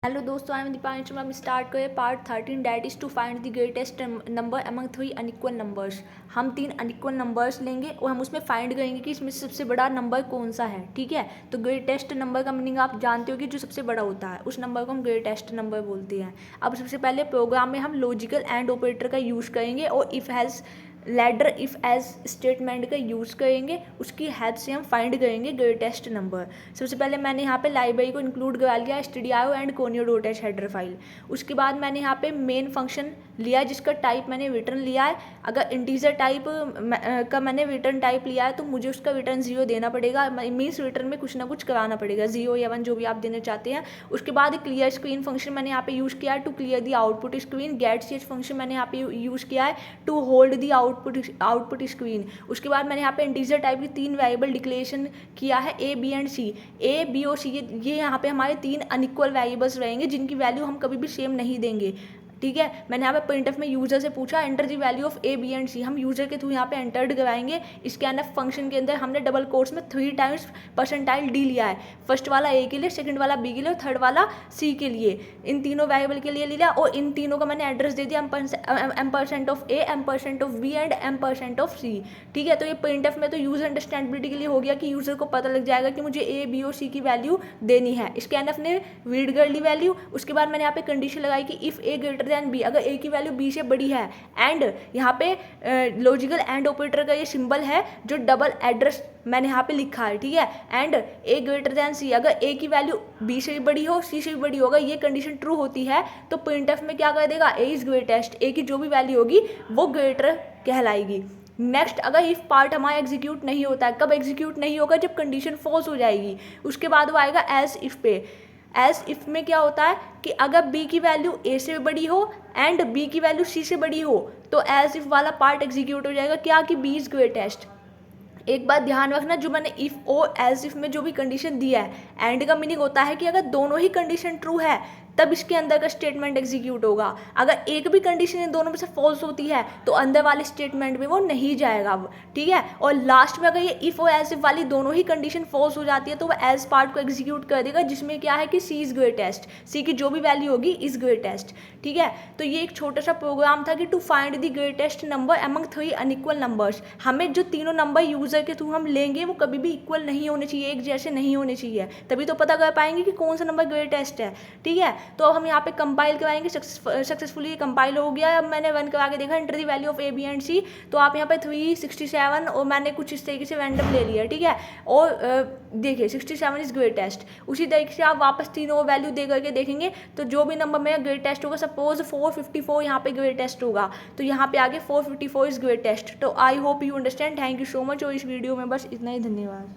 Hello दोस्तों, I am Deepanshu Sharma. हम start करें part 13 that is to find the greatest number among 3 unequal numbers. हम 3 unequal numbers लेंगे और हम उसमें फाइंड करेंगे कि इसमें से सबसे बड़ा नंबर कौन सा है। ठीक है, तो ग्रेटेस्ट नंबर का मीनिंग आप जानते हो कि जो सबसे बड़ा होता है उस नंबर को हम ग्रेटेस्ट नंबर बोलते हैं। अब सबसे पहले प्रोग्राम में हम लॉजिकल एंड ऑपरेटर का यूज़ करेंगे और if else ladder if else statement का यूज़ करेंगे, उसकी हेल्प से हम फाइंड करेंगे ग्रेटेस्ट नंबर। सबसे पहले मैंने यहाँ पे लाइब्रेरी को इंक्लूड करा लिया stdio and conio.h header file. उसके बाद मैंने यहाँ पे मेन फंक्शन लिया जिसका टाइप मैंने रिटर्न लिया है। अगर इंटीजर टाइप का मैंने रिटर्न टाइप लिया है तो मुझे उसका रिटर्न 0 देना पड़ेगा, मीन्स रिटर्न में कुछ ना कुछ कराना पड़ेगा, 0 या 1 जो भी आप देना चाहते हैं। उसके बाद क्लियर स्क्रीन फंक्शन मैंने यहाँ पे यूज़ किया है to clear the output screen. Get ch function मैंने यहाँ पे यूज़ किया है to hold the output screen. उसके बाद मैंने यहाँ पे इंटीजर टाइप की 3 वेरिएबल डिक्लेरेशन किया है A B and C. A B और सी ये यहाँ पे हमारे 3 अनइक्वल वेरिएबल्स रहेंगे जिनकी वैल्यू हम कभी भी सेम नहीं देंगे। ठीक है, मैंने यहाँ पे प्रिंटफ में यूजर से पूछा enter the value of A B and C. हम यूजर के थ्रू यहाँ पे एंटर्ड कराएंगे। स्कैनफ फंक्शन के अंदर हमने डबल कोट्स में 3 टाइम्स % डी लिया है, फर्स्ट वाला ए के लिए, सेकंड वाला बी के लिए और थर्ड वाला सी के लिए। इन तीनों वेरिएबल के लिए लिया और इन तीनों का मैंने एड्रेस दे दिया M% of A, M% of B and M% of C. ठीक है, तो ये प्रिंटफ में तो यूजर अंडरस्टैंडेबिलिटी के लिए हो गया कि यूजर को पता लग जाएगा कि मुझे ए बी और सी की वैल्यू देनी है। स्कैनफ ने रीड कर ली वैल्यू। उसके बाद मैंने यहाँ पे कंडीशन लगाई कि if A greater than B, अगर ए की वैल्यू बी से बड़ी है एंड यहाँ पे लॉजिकल एंड ऑपरेटर का ये सिंबल है जो डबल एड्रेस मैंने यहाँ पे लिखा है। ठीक है, एंड ए ग्रेटर देन सी, अगर ए की वैल्यू बी से भी बड़ी हो, सी से भी बड़ी होगा, ये कंडीशन ट्रू होती है तो प्रिंटफ में क्या कर देगा, ए इज ग्रेटेस्ट, ए की जो भी वैल्यू होगी वो ग्रेटर कहलाएगी। नेक्स्ट, अगर इफ पार्ट हमारा एग्जीक्यूट नहीं होता है, कब एग्जीक्यूट नहीं होगा, जब कंडीशन फॉल्स हो जाएगी। उसके बाद वो आएगा एज इफ पे। एज इफ में क्या होता है कि अगर बी की वैल्यू ए से बड़ी हो एंड बी की वैल्यू सी से बड़ी हो तो एज इफ वाला पार्ट एग्जीक्यूट हो जाएगा, क्या कि बी इज ग्रेटेस्ट। एक बात ध्यान रखना, जो मैंने इफ और एज इफ में जो भी कंडीशन दिया है, एंड का मीनिंग होता है कि अगर दोनों ही कंडीशन ट्रू है तब इसके अंदर का स्टेटमेंट एग्जीक्यूट होगा। अगर एक भी कंडीशन इन दोनों में से फॉल्स होती है तो अंदर वाले स्टेटमेंट में वो नहीं जाएगा अब। ठीक है, और लास्ट में अगर ये इफ और एज इफ वाली दोनों ही कंडीशन फॉल्स हो जाती है तो वो एज पार्ट को एग्जीक्यूट कर देगा जिसमें क्या है कि सी इज ग्रेटेस्ट, सी की जो भी वैल्यू होगी इज ग्रेटेस्ट। ठीक है, तो ये एक छोटा सा प्रोग्राम था कि to find the greatest number among 3 unequal numbers. हमें जो तीनों नंबर यूजर के थ्रू हम लेंगे वो कभी भी इक्वल नहीं होने चाहिए, एक जैसे नहीं होने चाहिए, तभी तो पता कर पाएंगे कि कौन सा नंबर ग्रेटेस्ट है। ठीक है, तो अब हम यहाँ पे कंपाइल कराएंगे। सक्सेसफुली कंपाइल हो गया। अब मैंने रन करा के देखा enter the value of A B and C, तो आप यहाँ पे 367 और मैंने कुछ इस तरीके से रैंडम ले लिया। ठीक है, और देखिए 67 इज ग्रेटेस्ट। उसी तरीके से आप वापस तीनों वैल्यू दे करके देखेंगे तो जो भी नंबर मेरा ग्रेटेस्ट होगा, सपोज 454 यहाँ पे ग्रेटेस्ट होगा तो यहाँ पे आगे 454 इज ग्रेटेस्ट। तो I hope you understand. Thank you so much. और इस वीडियो में बस इतना ही, धन्यवाद।